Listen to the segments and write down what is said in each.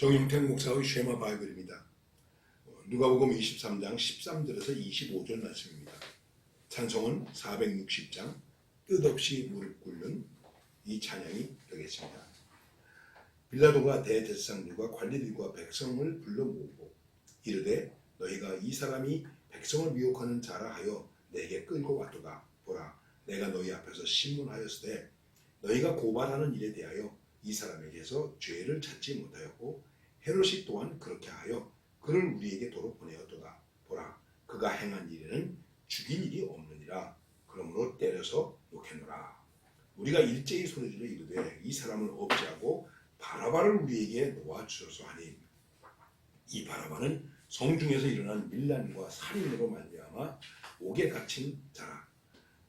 정용택 목사의 쉐마 바이블입니다. 누가복음 23장 13절에서 25절 말씀입니다. 찬송은 460장 뜻없이 무릎 꿇는 이 찬양이 되겠습니다. 빌라도가 대제사장들과 관리들과 백성을 불러 모으고 이르되 너희가 이 사람이 백성을 미혹하는 자라 하여 내게 끌고 왔도다. 보라, 내가 너희 앞에서 신문하였으되 너희가 고발하는 일에 대하여 이 사람에게서 죄를 찾지 못하였고 헤롯이 또한 그렇게 하여 그를 우리에게 도로 보내었도다. 보라, 그가 행한 일에는 죽일 일이 없느니라. 그러므로 때려서 욕해노라. 우리가 일제히 소리질러 이르되 이 사람을 없애하고 바라바를 우리에게 놓아주소서 하니, 이 바라바는 성중에서 일어난 밀란과 살인으로 말미암아 옥에 갇힌 자라.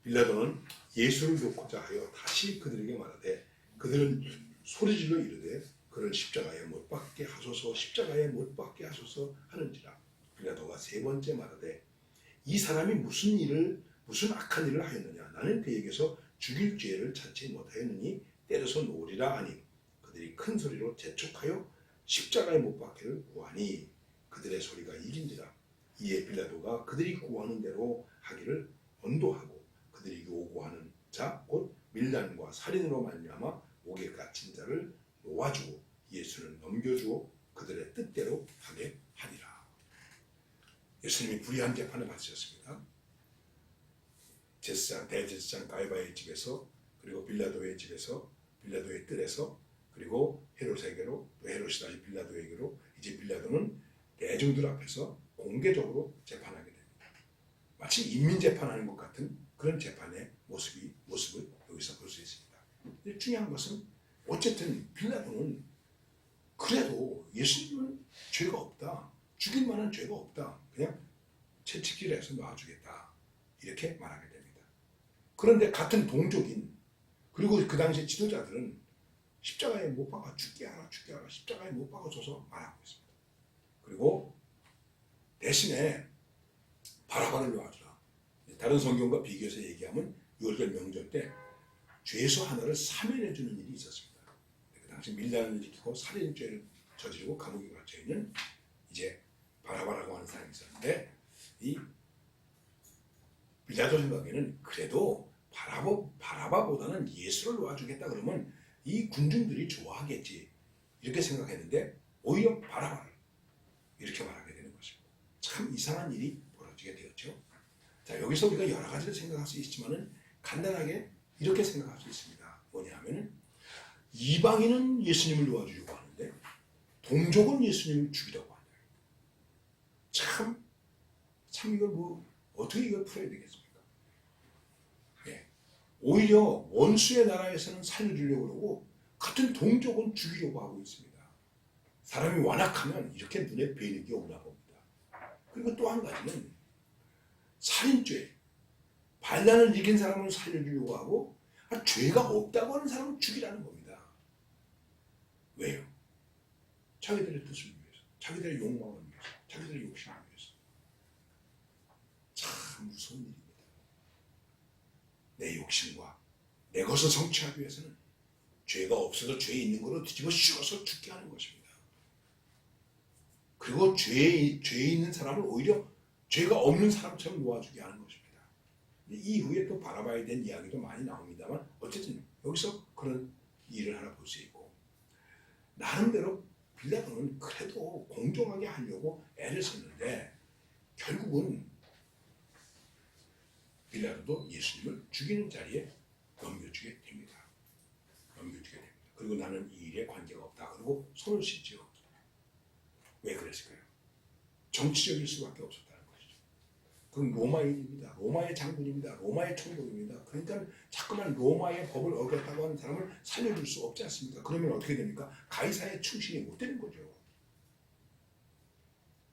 빌라도는 예수를 놓고자 하여 다시 그들에게 말하되 그들은 소리질러 이르되 그를 십자가에 못 박게 하소서, 십자가에 못 박게 하소서 하는지라. 빌라도가 세 번째 말하되 이 사람이 무슨 악한 일을 하였느냐. 나는 그에게서 죽일 죄를 찾지 못하였느니 때려서 놓으리라 하니, 그들이 큰 소리로 재촉하여 십자가에 못 박기를 구하니 그들의 소리가 이긴지라. 이에 빌라도가 그들이 구하는 대로 하기를 언도하고 그들이 요구하는 자 곧 밀란과 살인으로 말미암아 옥에 갇힌 자를 놓아주고 예수를 넘겨주어 그들의 뜻대로 하게 하리라. 예수님이 불의한 재판을 받으셨습니다. 대제사장 가이바의 집에서, 그리고 빌라도의 집에서, 빌라도의 뜰에서, 그리고 헤롯에게로, 또 헤롯이 다시 빌라도에게로, 이제 빌라도는 대중들 앞에서 공개적으로 재판하게 됩니다. 마치 인민재판하는 것 같은 그런 재판의 모습을 여기서 볼 수 있습니다. 근데 중요한 것은 어쨌든 빌라도는 그래도 예수님은 죄가 없다, 죽일 만한 죄가 없다, 그냥 채찍질해서 놔주겠다, 이렇게 말하게 됩니다. 그런데 같은 동족인, 그리고 그 당시 지도자들은 십자가에 못 박아 죽게 하라, 십자가에 못 박아줘서 말하고 있습니다. 그리고 대신에 바라바를 놔주라. 다른 성경과 비교해서 얘기하면 6월 명절 때 죄수 하나를 사면해주는 일이 있었습니다. 그 당시 밀란을 일으키고 살인죄를 저지르고 감옥에 갇혀있는 이제 바라바라고 하는 사람이 있었는데, 이 빌라도 생각에는 그래도 바라바보다는 예수를 놓아주겠다 그러면 이 군중들이 좋아하겠지, 이렇게 생각했는데 오히려 바라바를 이렇게 말하게 되는 것입니다. 참 이상한 일이 벌어지게 되었죠. 자, 여기서 우리가 여러 가지를 생각할 수 있지만은 간단하게 이렇게 생각할 수 있습니다. 뭐냐 하면은 이방인은 예수님을 놓아주려고 하는데 동족은 예수님을 죽이려고 한다. 참 이걸 어떻게 이걸 풀어야 되겠습니까? 네. 오히려 원수의 나라에서는 살려주려고 그러고 같은 동족은 죽이려고 하고 있습니다. 사람이 완악하면 이렇게 눈에 뵈는 게 없나 봅니다. 그리고 또 한 가지는 살인죄, 반란을 일으킨 사람을 살려주려고 하고 죄가 없다고 하는 사람을 죽이라는 겁니다. 왜요? 자기들의 뜻을 위해서, 자기들의 욕망을 위해서, 자기들의 욕심을 위해서. 참 무서운 일입니다. 내 욕심과 내 것을 성취하기 위해서는 죄가 없어도 죄 있는 거로 뒤집어 씌워서 죽게 하는 것입니다. 그리고 죄 있는 사람을 오히려 죄가 없는 사람처럼 놓아주게 하는 것입니다. 이후에 또 바라봐야 된 이야기도 많이 나옵니다만 어쨌든 여기서 그런 일을 하나 볼 수 있고, 나름대로 빌라도는 그래도 공정하게 하려고 애를 썼는데 결국은 빌라도도 예수님을 죽이는 자리에 넘겨주게 됩니다. 그리고 나는 이 일에 관계가 없다, 그리고 손을 씻죠. 왜 그랬을까요? 정치적일 수밖에 없었다는 것이죠. 그건 로마인입니다. 로마의 장군입니다. 로마의 총독입니다. 그러니까 자꾸만 로마의 법을 어겼다고 하는 사람을 살려줄 수 없지 않습니까? 그러면 어떻게 됩니까? 가이사의 충신이 못 되는 거죠.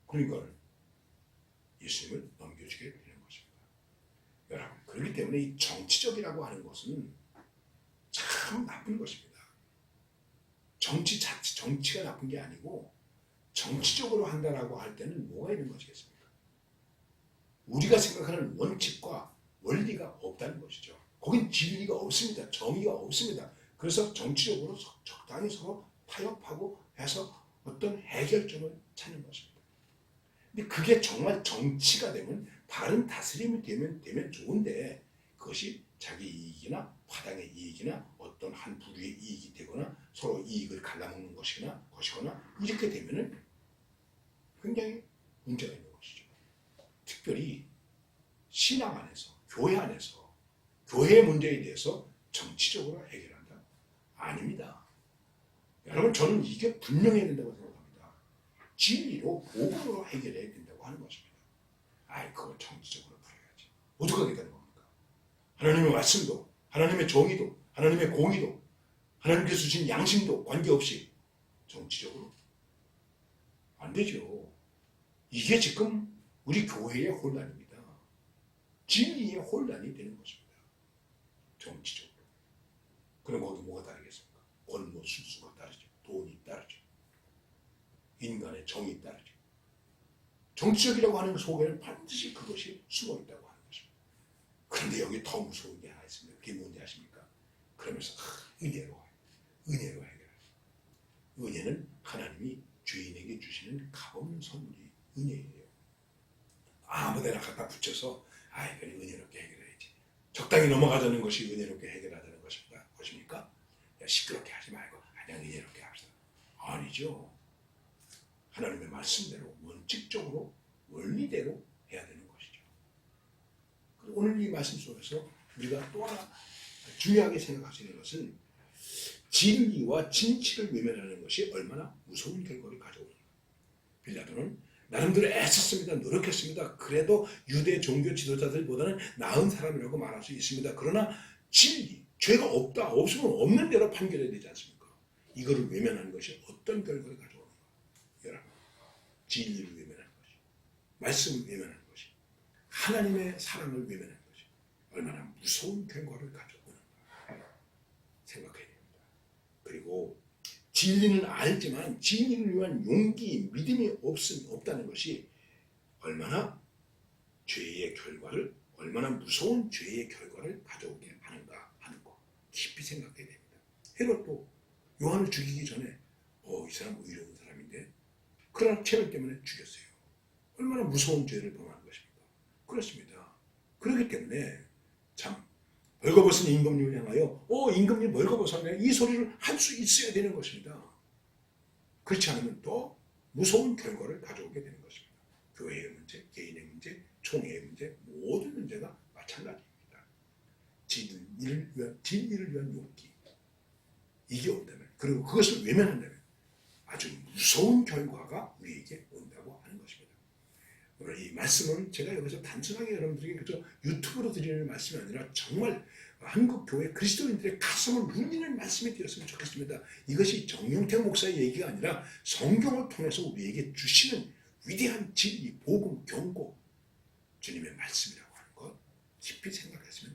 그러니까 예수님을 넘겨주게 되는 것입니다. 여러분, 그렇기 때문에 이 정치적이라고 하는 것은 참 나쁜 것입니다. 정치가 나쁜 게 아니고 정치적으로 한다라고 할 때는 뭐가 있는 것이겠습니까? 우리가 생각하는 원칙과 원리가 없다는 것이죠. 거긴 진리가 없습니다. 정의가 없습니다. 그래서 정치적으로 적당히 서로 타협하고 해서 어떤 해결점을 찾는 것입니다. 근데 그게 정말 정치가 되면 바른 다스림이 되면 좋은데 그것이 자기 이익이나 파당의 이익이나 어떤 한 부류의 이익이 되거나 서로 이익을 갈라먹는 것이거나 이렇게 되면은 굉장히 문제가 있는 것이죠. 특별히 신앙 안에서 교회 안에서 교회의 문제에 대해서 정치적으로 해결한다? 아닙니다. 여러분 저는 이게 분명해야 된다고 생각합니다. 진리로 복음으로 해결해야 된다고 하는 것입니다. 아이 그걸 정치적으로 풀어야지. 어떻게 하겠다는 겁니까? 하나님의 말씀도 하나님의 정의도 하나님의 공의도 하나님께서 주신 양심도 관계없이 정치적으로 안 되죠. 이게 지금 우리 교회의 혼란입니다. 진리의 혼란이 되는 것입니다. 정치적으로. 그럼 거기 뭐가 다르겠습니까? 권모 순수가 다르죠. 돈이 다르죠. 인간의 정이 다르죠. 정치적이라고 하는 속에는 반드시 그것이 숨어있다고 하는 것입니다. 그런데 여기 더 무서운 게 하나 있습니다. 그게 뭔지 아십니까? 그러면서 은혜로 해결해요. 은혜는 하나님이 죄인에게 주시는 값없는 선물이 은혜예요. 아무데나 갖다 붙여서 그래 은혜롭게 해결해야지. 적당히 넘어가자는 것이 은혜롭게 해결하자는 것입니까? 시끄럽게 하지 말고 그냥 은혜롭게 합시다. 아니죠. 하나님의 말씀대로 원칙적으로 원리대로 해야 되는 것이죠. 그리고 오늘 이 말씀 속에서 우리가 또 하나 중요하게 생각할 수 있는 것은 진리와 진실을 외면하는 것이 얼마나 무서운 결과를 가져오는가. 빌라도는 나름대로 애썼습니다. 노력했습니다. 그래도 유대 종교 지도자들보다는 나은 사람이라고 말할 수 있습니다. 그러나 진리, 죄가 없으면 없는 대로 판결해야 되지 않습니까? 이거를 외면하는 것이 어떤 결과를 가져오는가. 여러분, 진리를 외면하는 것이, 말씀을 외면하는 것이, 하나님의 사랑을 외면하는 것이 얼마나 무서운 결과를 가져오는가 생각해야 됩니다. 그리고 진리는 알지만 진리를 위한 용기, 믿음이 없다는 것이 얼마나 무서운 죄의 결과를 가져오게 하는가 하는 거 깊이 생각해야 됩니다. 헤롯도 요한을 죽이기 전에 이 사람 의로운 사람인데 그러나 체면 때문에 죽였어요. 얼마나 무서운 죄를 범하는 것입니까? 그렇습니다. 그렇기 때문에 참 벌거벗은 임금님을 향하여 임금님 벌거벗었네 이 소리를 할 수 있어야 되는 것입니다. 그렇지 않으면 또 무서운 결과를 가져오게 되는 것입니다. 교회의 문제, 개인의 문제, 총회의 문제 모든 문제가 마찬가지입니다. 진리를 위한 용기 이게 온다면 그리고 그것을 외면한다면 아주 무서운 결과가 우리에게 온다고 하는 것입니다. 오늘 이 말씀은 제가 여기서 단순하게 여러분들에게 그저 유튜브로 드리는 말씀이 아니라 정말 한국 교회 그리스도인들의 가슴을 울리는 말씀이 되었으면 좋겠습니다. 이것이 정용택 목사의 얘기가 아니라 성경을 통해서 우리에게 주시는 위대한 진리, 복음, 경고, 주님의 말씀이라고 하는 것 깊이 생각했으면